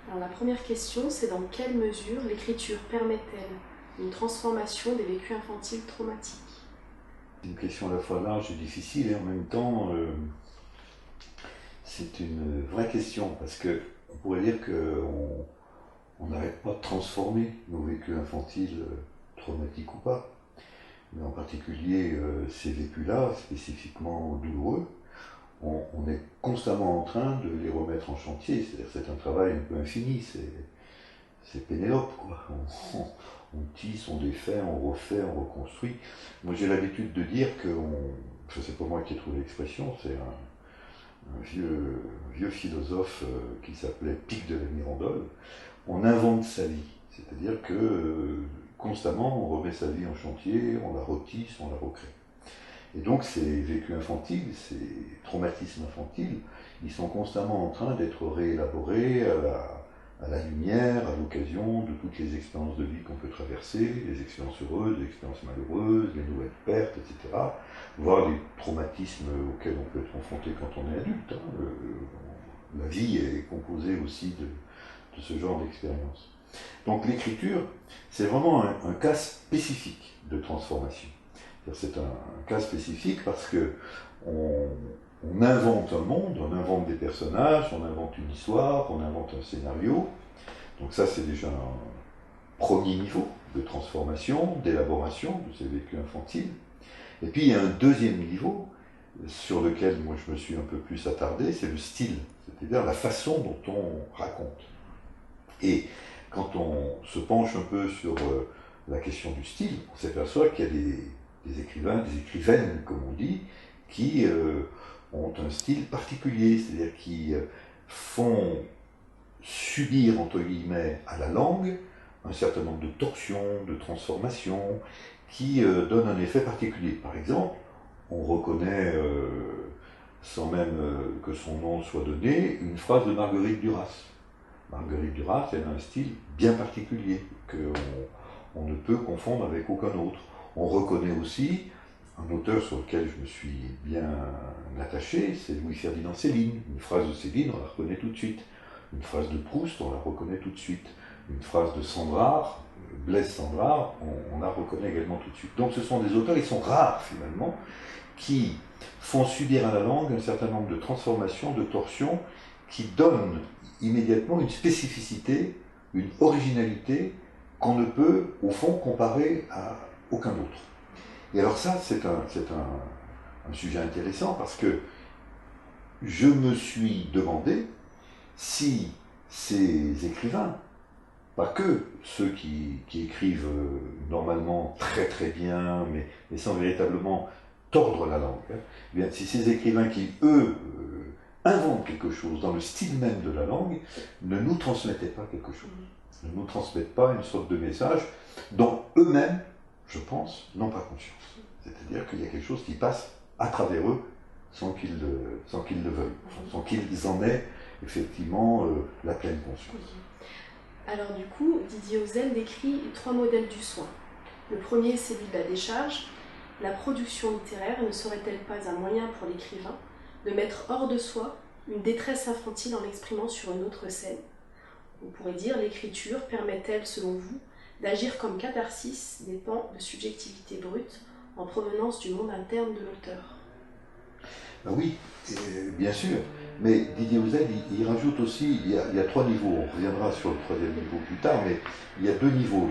Alors la première question, c'est dans quelle mesure l'écriture permet-elle une transformation des vécus infantiles traumatiques? C'est une question à la fois large et difficile, et en même temps, c'est une vraie question, parce qu'on pourrait dire qu'on n'arrête pas de transformer nos vécus infantiles, traumatiques ou pas, mais en particulier ces vécus-là, spécifiquement douloureux, on est constamment en train de les remettre en chantier, c'est-à-dire c'est un travail un peu infini, c'est Pénélope, quoi. On tisse, on défait, on refait, on reconstruit. Moi j'ai l'habitude de dire que, c'est pas moi qui ai trouvé l'expression, c'est un vieux philosophe qui s'appelait Pic de la Mirandole, on invente sa vie, c'est-à-dire que constamment on remet sa vie en chantier, on la retisse, on la recrée. Et donc ces vécus infantiles, ces traumatismes infantiles, ils sont constamment en train d'être réélaborés à la lumière, à l'occasion de toutes les expériences de vie qu'on peut traverser, les expériences heureuses, les expériences malheureuses, les nouvelles pertes, etc. Voire les traumatismes auxquels on peut être confronté quand on est adulte. La vie est composée aussi de ce genre d'expérience. Donc l'écriture, c'est vraiment un cas spécifique de transformation. C'est un cas spécifique parce que on invente un monde, on invente des personnages, on invente une histoire, on invente un scénario. Donc ça, c'est déjà un premier niveau de transformation, d'élaboration de ces vécus infantiles. Et puis il y a un deuxième niveau sur lequel moi je me suis un peu plus attardé, c'est le style, c'est-à-dire la façon dont on raconte. Et quand on se penche un peu sur la question du style, on s'aperçoit qu'il y a des écrivains, des écrivaines, comme on dit, qui ont un style particulier, c'est-à-dire qui font subir, entre guillemets, à la langue un certain nombre de torsions, de transformations, qui donnent un effet particulier. Par exemple, on reconnaît, sans même que son nom soit donné, une phrase de Marguerite Duras. Marguerite Duras, elle a un style bien particulier, qu'on ne peut confondre avec aucun autre. On reconnaît aussi un auteur sur lequel je me suis bien attaché, c'est Louis-Ferdinand Céline. Une phrase de Céline, on la reconnaît tout de suite. Une phrase de Proust, on la reconnaît tout de suite. Une phrase de Sandrard, Blaise Sandrard, on la reconnaît également tout de suite. Donc ce sont des auteurs, ils sont rares finalement, qui font subir à la langue un certain nombre de transformations, de torsions, qui donnent immédiatement une spécificité, une originalité qu'on ne peut, au fond, comparer à aucun autre. Et alors ça, c'est un sujet intéressant parce que je me suis demandé si ces écrivains, pas que ceux qui écrivent normalement très très bien, mais sans véritablement tordre la langue, eh bien, si ces écrivains qui, eux, inventent quelque chose dans le style même de la langue, ne nous transmettaient pas quelque chose, ne nous transmettent pas une sorte de message dont eux-mêmes, je pense, n'ont pas conscience. C'est-à-dire qu'il y a quelque chose qui passe à travers eux sans qu'ils le veuillent, sans qu'ils en aient effectivement la pleine conscience. Alors du coup, Didier Ozell décrit 3 modèles du soin. Le premier, c'est celui de la décharge. La production littéraire ne serait-elle pas un moyen pour l'écrivain de mettre hors de soi une détresse infantile en l'exprimant sur une autre scène? On pourrait dire, l'écriture permet-elle, selon vous, d'agir comme catharsis des pans de subjectivité brute en provenance du monde interne de l'auteur? Ben oui, bien sûr. Mais Didier Ozell, il rajoute aussi, il y a 3 niveaux, on reviendra sur le 3e niveau plus tard, mais il y a 2 niveaux.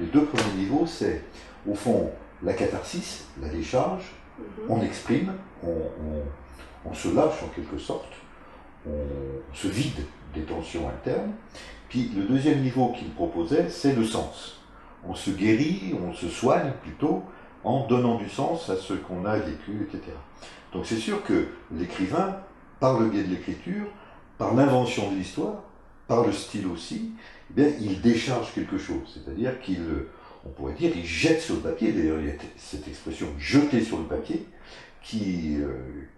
Les 2 premiers niveaux, c'est au fond la catharsis, la décharge, on exprime, on se lâche en quelque sorte, on se vide des tensions internes. Puis le 2e niveau qu'il proposait, c'est le sens. On se guérit, on se soigne plutôt, en donnant du sens à ce qu'on a vécu, etc. Donc c'est sûr que l'écrivain, par le biais de l'écriture, par l'invention de l'histoire, par le style aussi, eh bien, il décharge quelque chose. C'est-à-dire on pourrait dire, il jette sur le papier, d'ailleurs il y a cette expression « jeter sur le papier », qui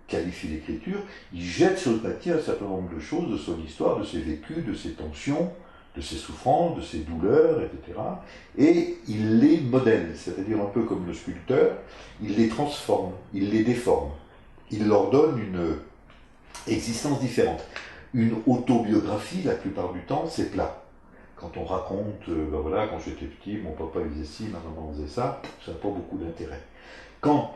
qualifie l'écriture, il jette sur le papier un certain nombre de choses de son histoire, de ses vécus, de ses tensions, de ses souffrances, de ses douleurs, etc. Et il les modèle, c'est-à-dire un peu comme le sculpteur, il les transforme, il les déforme, il leur donne une existence différente. Une autobiographie, la plupart du temps, c'est plat. Quand on raconte, ben voilà, quand j'étais petit, mon papa faisait ci, ma maman faisait ça, ça n'a pas beaucoup d'intérêt. Quand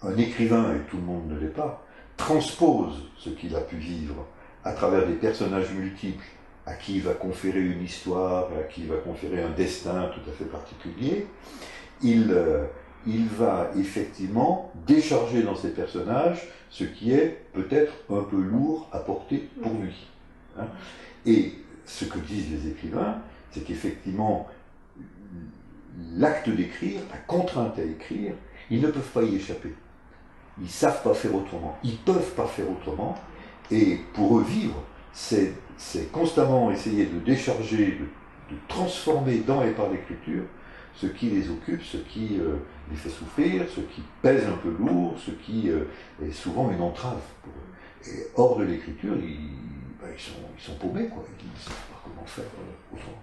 un écrivain, et tout le monde ne l'est pas, transpose ce qu'il a pu vivre à travers des personnages multiples, à qui il va conférer une histoire, à qui il va conférer un destin tout à fait particulier, il va effectivement décharger dans ces personnages ce qui est peut-être un peu lourd à porter pour lui. Hein. Et ce que disent les écrivains, c'est qu'effectivement, l'acte d'écrire, la contrainte à écrire, ils ne peuvent pas y échapper. Ils ne savent pas faire autrement. Ils ne peuvent pas faire autrement. Et pour eux, vivre, c'est constamment essayer de décharger, de transformer dans et par l'écriture ce qui les occupe, ce qui les fait souffrir, ce qui pèse un peu lourd, ce qui est souvent une entrave pour eux. Et hors de l'écriture, ils sont paumés, quoi. Ils ne savent pas comment faire autrement.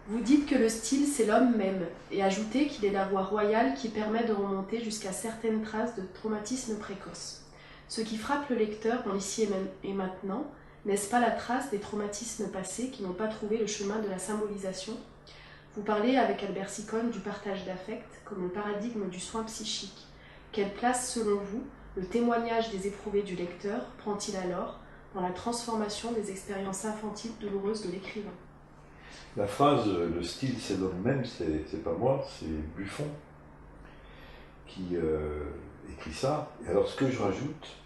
Vous dites que le style, c'est l'homme même, et ajoutez qu'il est la voie royale qui permet de remonter jusqu'à certaines traces de traumatisme précoce. Ce qui frappe le lecteur dans l'ici et maintenant, n'est-ce pas la trace des traumatismes passés qui n'ont pas trouvé le chemin de la symbolisation? Vous parlez avec Albert Sicone du partage d'affect comme le paradigme du soin psychique. Quelle place, selon vous, le témoignage des éprouvés du lecteur prend-il alors dans la transformation des expériences infantiles douloureuses de l'écrivain? La phrase « le style c'est l'homme même », c'est pas moi, c'est Buffon qui écrit ça. Et alors ce que je rajoute,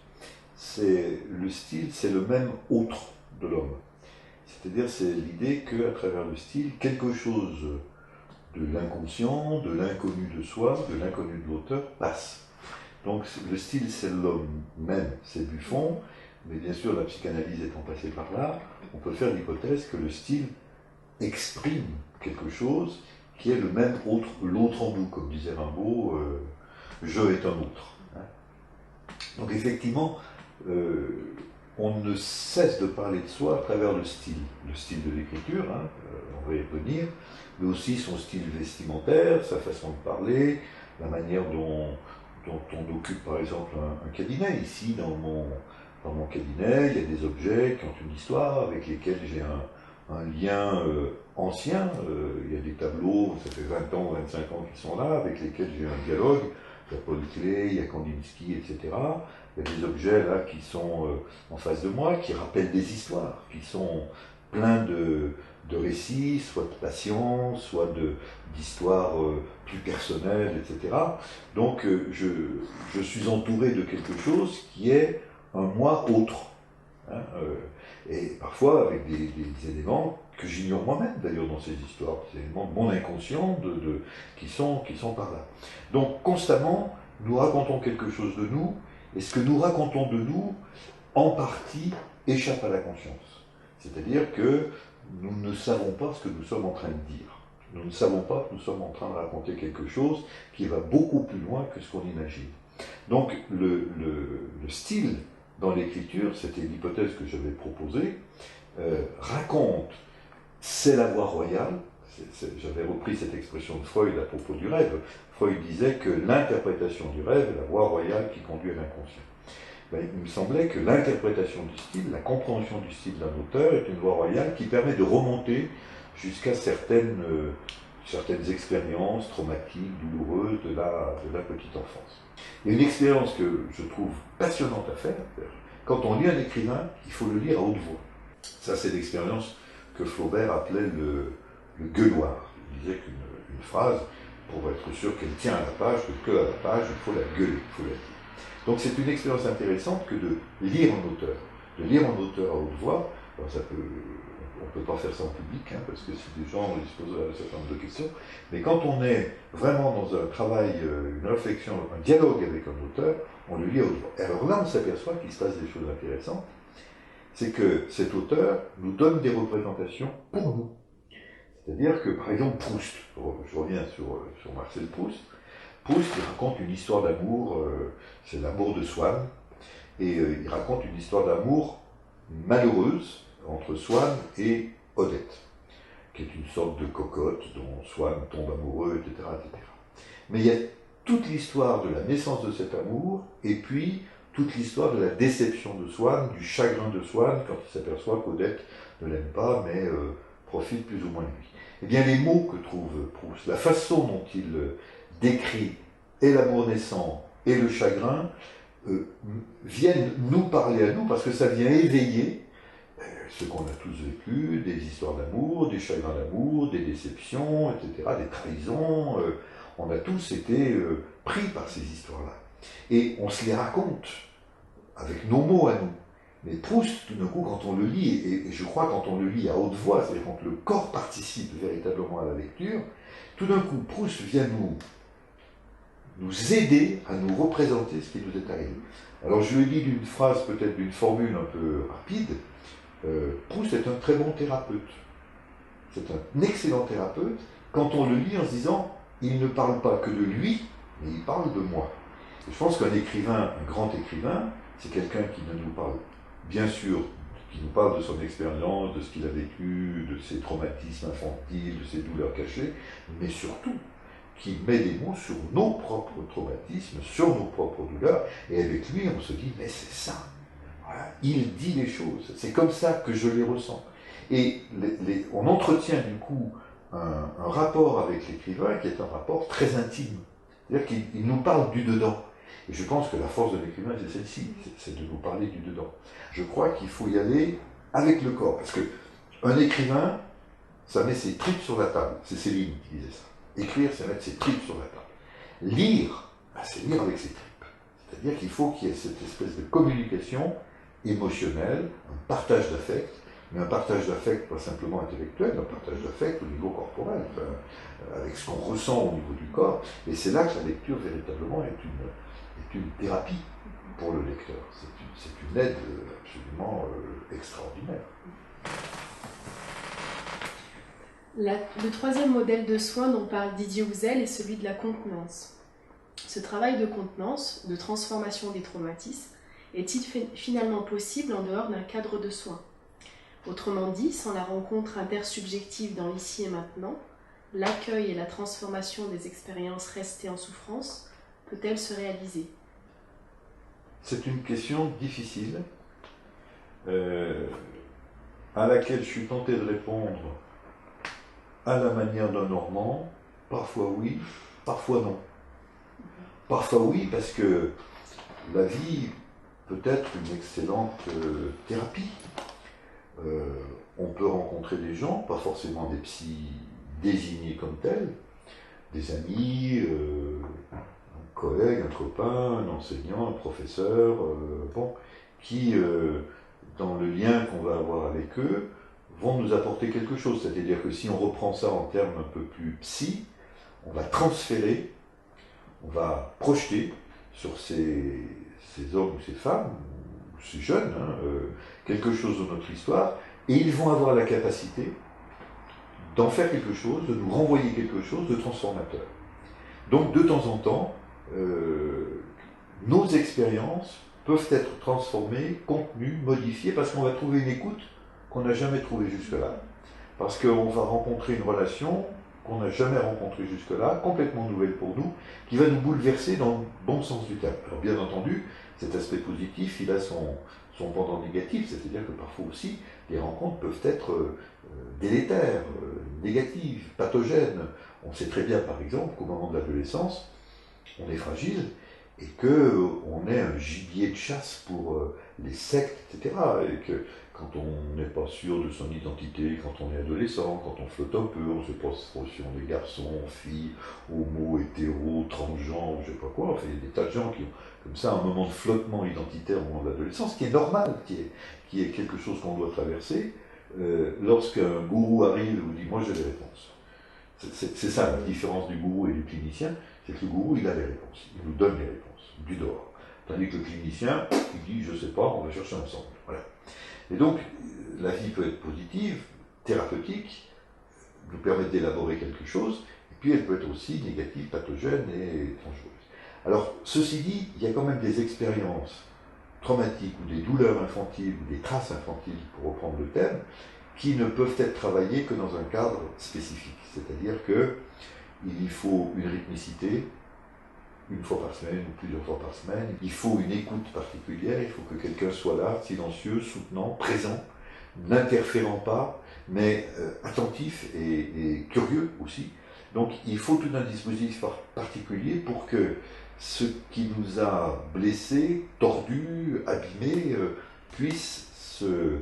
c'est le style c'est le même autre de l'homme. C'est-à-dire c'est l'idée qu'à travers le style, quelque chose de l'inconscient, de l'inconnu de soi, de l'inconnu de l'auteur passe. Donc le style c'est l'homme même, c'est Buffon, mais bien sûr la psychanalyse étant passée par là, on peut faire l'hypothèse que le style exprime quelque chose qui est le même autre, l'autre en nous, comme disait Rimbaud, je est un autre. Hein. Donc effectivement, on ne cesse de parler de soi à travers le style de l'écriture, hein, on va y revenir, mais aussi son style vestimentaire, sa façon de parler, la manière dont on occupe par exemple un cabinet. Ici, dans mon cabinet, il y a des objets qui ont une histoire, avec lesquels j'ai un lien ancien. Il y a des tableaux, ça fait 20 ans, 25 ans qu'ils sont là, avec lesquels j'ai un dialogue. Il y a Paul Klee, il y a Kandinsky, etc. Il y a des objets là qui sont en face de moi, qui rappellent des histoires, qui sont pleins de récits, soit de passion, soit d'histoires plus personnelles, etc. Donc je suis entouré de quelque chose qui est un moi autre. Hein, et parfois avec des éléments que j'ignore moi-même d'ailleurs dans ces histoires, des éléments de mon inconscient qui sont par là. Donc constamment, nous racontons quelque chose de nous, et ce que nous racontons de nous, en partie, échappe à la conscience. C'est-à-dire que nous ne savons pas ce que nous sommes en train de dire. Nous ne savons pas que nous sommes en train de raconter quelque chose qui va beaucoup plus loin que ce qu'on imagine. Donc le style dans l'écriture, c'était l'hypothèse que j'avais proposée, raconte, c'est la voie royale. J'avais repris cette expression de Freud à propos du rêve. Freud disait que l'interprétation du rêve est la voie royale qui conduit à l'inconscient. Ben, il me semblait que l'interprétation du style, la compréhension du style d'un auteur est une voie royale qui permet de remonter jusqu'à certaines expériences traumatiques, douloureuses de la petite enfance. Il y a une expérience que je trouve passionnante à faire. Quand on lit un écrivain, il faut le lire à haute voix. Ça, c'est l'expérience que Flaubert appelait le gueuloir. Il disait qu'une phrase, pour être sûr qu'elle tient à la page, que à la page, il faut la gueuler, il faut la dire. Donc c'est une expérience intéressante que de lire un auteur. De lire un auteur à haute voix, alors on ne peut pas faire ça en public, hein, parce que si des gens se posent un certain nombre de questions, mais quand on est vraiment dans un travail, une réflexion, un dialogue avec un auteur, on le lit à haute voix. Et alors là, on s'aperçoit qu'il se passe des choses intéressantes, c'est que cet auteur nous donne des représentations pour nous. C'est-à-dire que, par exemple, Proust, je reviens sur Marcel Proust, Proust, il raconte une histoire d'amour, c'est l'amour de Swann, et il raconte une histoire d'amour malheureuse entre Swann et Odette, qui est une sorte de cocotte dont Swann tombe amoureux, etc., etc. Mais il y a toute l'histoire de la naissance de cet amour, et puis toute l'histoire de la déception de Swann, du chagrin de Swann, quand il s'aperçoit qu'Odette ne l'aime pas, mais profite plus ou moins de lui. Eh bien, les mots que trouve Proust, la façon dont il décrit et l'amour naissant et le chagrin, viennent nous parler à nous, parce que ça vient éveiller ce qu'on a tous vécu, des histoires d'amour, des chagrins d'amour, des déceptions, etc., des trahisons. On a tous été pris par ces histoires-là. Et on se les raconte avec nos mots à nous. Mais Proust, tout d'un coup, quand on le lit, et je crois quand on le lit à haute voix, c'est-à-dire quand le corps participe véritablement à la lecture, tout d'un coup, Proust vient nous aider à nous représenter ce qui nous est arrivé. Alors je le dis d'une phrase, peut-être d'une formule un peu rapide, Proust est un très bon thérapeute. C'est un excellent thérapeute quand on le lit en se disant, il ne parle pas que de lui, mais il parle de moi. Et je pense qu'un écrivain, un grand écrivain, c'est quelqu'un qui ne nous parle, bien sûr, qui nous parle de son expérience, de ce qu'il a vécu, de ses traumatismes infantiles, de ses douleurs cachées, mais surtout qui met des mots sur nos propres traumatismes, sur nos propres douleurs, et avec lui on se dit, mais c'est ça, voilà, il dit les choses, c'est comme ça que je les ressens. Et on entretient du coup un rapport avec l'écrivain qui est un rapport très intime, c'est-à-dire qu'il nous parle du dedans. Et je pense que la force de l'écrivain, c'est celle-ci, c'est de nous parler du dedans. Je crois qu'il faut y aller avec le corps, parce qu'un écrivain, ça met ses tripes sur la table, c'est Céline qui disait ça. Écrire, c'est mettre ses tripes sur la table. Lire, c'est lire avec ses tripes. C'est-à-dire qu'il faut qu'il y ait cette espèce de communication émotionnelle, un partage d'affect, mais un partage d'affect pas simplement intellectuel, un partage d'affect au niveau corporel, avec ce qu'on ressent au niveau du corps. Et c'est là que la lecture, véritablement, est une thérapie pour le lecteur. C'est une aide absolument extraordinaire. Le troisième modèle de soin dont parle Didier Houzel est celui de la contenance. Ce travail de contenance, de transformation des traumatismes, est-il finalement possible en dehors d'un cadre de soins? Autrement dit, sans la rencontre intersubjective dans l'ici et maintenant, l'accueil et la transformation des expériences restées en souffrance peut-elle se réaliser? C'est une question difficile, à laquelle je suis tenté de répondre à la manière d'un Normand, parfois oui, parfois non. Parfois oui, parce que la vie peut être une excellente thérapie. On peut rencontrer des gens, pas forcément des psys désignés comme tels, des amis, un collègue, un copain, un enseignant, un professeur, qui, dans le lien qu'on va avoir avec eux, vont nous apporter quelque chose. C'est-à-dire que si on reprend ça en termes un peu plus psy, on va transférer, on va projeter sur ces hommes ou ces femmes, ou ces jeunes, quelque chose de notre histoire, et ils vont avoir la capacité d'en faire quelque chose, de nous renvoyer quelque chose de transformateur. Donc de temps en temps, nos expériences peuvent être transformées, contenues, modifiées, parce qu'on va trouver une écoute qu'on n'a jamais trouvée jusque-là. Parce qu'on va rencontrer une relation qu'on n'a jamais rencontrée jusque-là, complètement nouvelle pour nous, qui va nous bouleverser dans le bon sens du terme. Alors bien entendu, cet aspect positif, il a son pendant négatif, c'est-à-dire que parfois aussi, les rencontres peuvent être délétères, négatives, pathogènes. On sait très bien, par exemple, qu'au moment de l'adolescence, on est fragile et qu'on est un gibier de chasse pour les sectes, etc. Et que quand on n'est pas sûr de son identité, quand on est adolescent, quand on flotte un peu, on se pose trop si on est garçon, fille, homo, hétéro, transgenre, je sais pas quoi. Enfin, il y a des tas de gens qui ont comme ça un moment de flottement identitaire au moment de l'adolescence, qui est normal, qui est quelque chose qu'on doit traverser. Lorsqu'un gourou arrive et vous dit « moi j'ai les réponses ». C'est ça la différence du gourou et du clinicien, c'est que le gourou il a les réponses, il nous donne les réponses, du dehors. Tandis que le clinicien, il dit « je sais pas, on va chercher ensemble ». Voilà. Et donc, la vie peut être positive, thérapeutique, nous permettre d'élaborer quelque chose, et puis elle peut être aussi négative, pathogène et dangereuse. Alors, ceci dit, il y a quand même des expériences traumatiques ou des douleurs infantiles ou des traces infantiles, pour reprendre le thème, qui ne peuvent être travaillées que dans un cadre spécifique. C'est-à-dire qu'il y faut une rythmicité, une fois par semaine ou plusieurs fois par semaine. Il faut une écoute particulière, il faut que quelqu'un soit là, silencieux, soutenant, présent, n'interférant pas, mais attentif et curieux aussi. Donc il faut tout un dispositif particulier pour que ce qui nous a blessés, tordus, abîmés, puisse se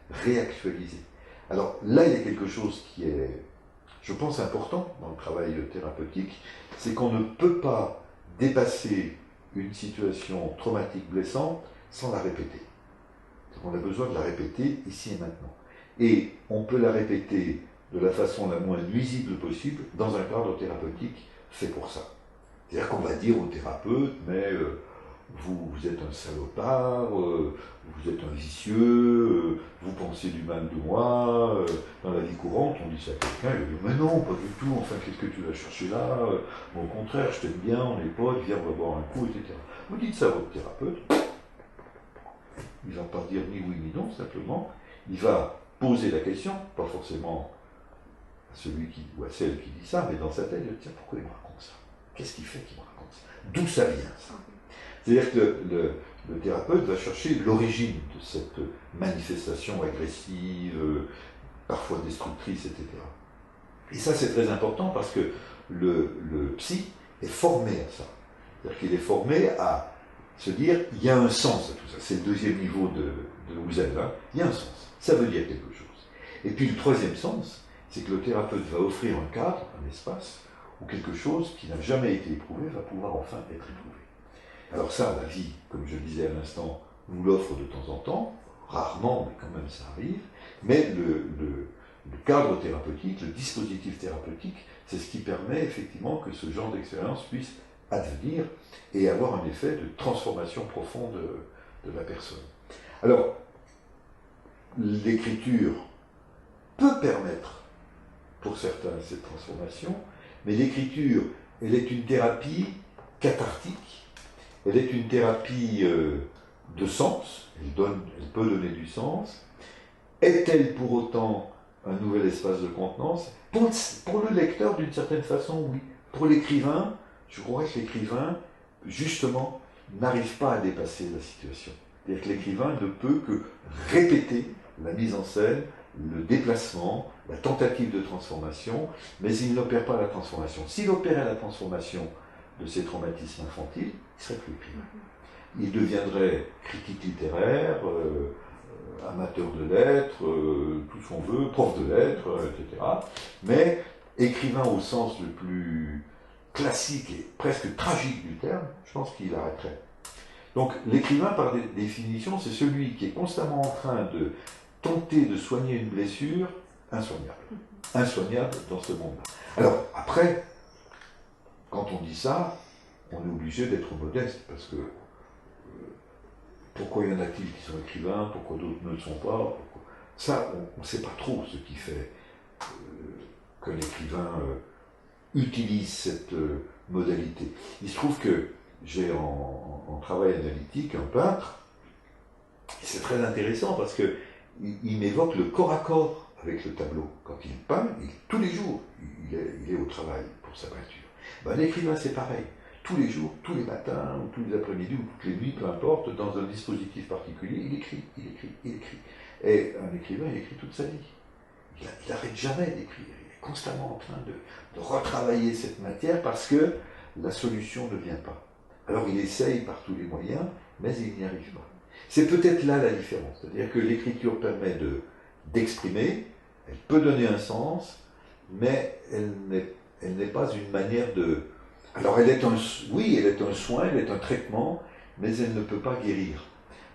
réactualiser. Alors là, il y a quelque chose qui est, je pense, important dans le travail thérapeutique, c'est qu'on ne peut pas dépasser une situation traumatique blessante sans la répéter. On a besoin de la répéter ici et maintenant. Et on peut la répéter de la façon la moins nuisible possible dans un cadre thérapeutique fait pour ça. C'est-à-dire qu'on va dire au thérapeute, mais vous êtes un salopard, vous êtes un vicieux, vous pensez du mal de moi. Dans la vie courante, on dit ça à quelqu'un, il dit mais non, pas du tout, enfin qu'est-ce que tu vas chercher là, au contraire, je t'aime bien, on est potes, viens, on va boire un coup, etc. Vous dites ça à votre thérapeute, il ne va pas dire ni oui ni non, simplement, il va poser la question, pas forcément à celui ou à celle qui dit ça, mais dans sa tête, il va dire pourquoi il me raconte ça? Qu'est-ce qu'il fait qu'il me raconte ça? D'où ça vient ça? C'est-à-dire que le thérapeute va chercher l'origine de cette manifestation agressive, parfois destructrice, etc. Et ça, c'est très important parce que le psy est formé à ça. C'est-à-dire qu'il est formé à se dire, il y a un sens à tout ça. C'est le deuxième niveau de Husserl, hein. Il y a un sens. Ça veut dire quelque chose. Et puis le troisième sens, c'est que le thérapeute va offrir un cadre, un espace, où quelque chose qui n'a jamais été éprouvé va pouvoir enfin être éprouvé. Alors ça, la vie, comme je le disais à l'instant, nous l'offre de temps en temps, rarement, mais quand même ça arrive, mais le cadre thérapeutique, le dispositif thérapeutique, c'est ce qui permet effectivement que ce genre d'expérience puisse advenir et avoir un effet de transformation profonde de la personne. Alors, l'écriture peut permettre, pour certains, cette transformation, mais l'écriture, elle est une thérapie cathartique, elle est une thérapie de sens, elle peut donner du sens. Est-elle pour autant un nouvel espace de contenance? Pour le lecteur, d'une certaine façon, oui. Pour l'écrivain, je crois que l'écrivain, justement, n'arrive pas à dépasser la situation. C'est-à-dire que l'écrivain ne peut que répéter la mise en scène, le déplacement, la tentative de transformation, mais il n'opère pas la transformation. S'il opérait la transformation de ces traumatismes infantiles, il ne serait plus écrivain. Il deviendrait critique littéraire, amateur de lettres, tout ce qu'on veut, prof de lettres, etc. Mais écrivain au sens le plus classique et presque tragique du terme, je pense qu'il arrêterait. Donc l'écrivain, par définition, c'est celui qui est constamment en train de tenter de soigner une blessure insoignable. Insoignable dans ce monde-là. Alors, après, quand on dit ça, on est obligé d'être modeste, parce que pourquoi y en a-t-il qui sont écrivains, pourquoi d'autres ne le sont pas, ça, on ne sait pas trop ce qui fait qu'un écrivain utilise cette modalité. Il se trouve que j'ai en travail analytique un peintre, et c'est très intéressant parce qu'il m'évoque le corps à corps avec le tableau. Quand il peint, tous les jours, il est au travail pour sa peinture. Ben, l'écrivain, c'est pareil. Tous les jours, tous les matins, ou tous les après-midi, ou toutes les nuits, peu importe, dans un dispositif particulier, il écrit, il écrit, il écrit. Et un écrivain, il écrit toute sa vie. Il n'arrête jamais d'écrire. Il est constamment en train de retravailler cette matière parce que la solution ne vient pas. Alors il essaye par tous les moyens, mais il n'y arrive pas. C'est peut-être là la différence. C'est-à-dire que l'écriture permet d'exprimer, elle peut donner un sens, mais elle n'est pas une manière de... Alors elle est un soin, elle est un traitement, mais elle ne peut pas guérir.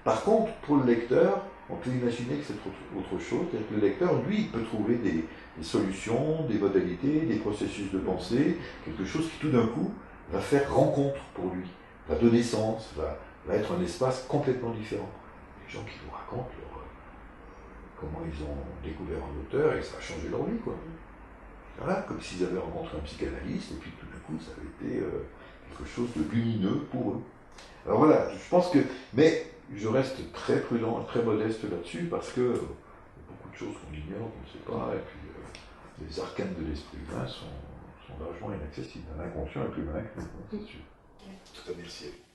Par contre, pour le lecteur, on peut imaginer que c'est autre chose. C'est-à-dire que le lecteur, lui, il peut trouver des solutions, des modalités, des processus de pensée, quelque chose qui tout d'un coup va faire rencontre pour lui, va donner sens, va être un espace complètement différent. Les gens qui vous racontent comment ils ont découvert un auteur et ça a changé leur vie, quoi. Voilà, comme s'ils avaient rencontré un psychanalyste et puis tout d'un coup ça avait été quelque chose de lumineux pour eux. Alors voilà, je pense que... Mais je reste très prudent, très modeste là-dessus parce que beaucoup de choses qu'on ignore, qu'on ne sait pas, et puis les arcanes de l'esprit humain sont largement inaccessibles. L'inconscient est plus malin que nous, c'est sûr. rétablir le ciel.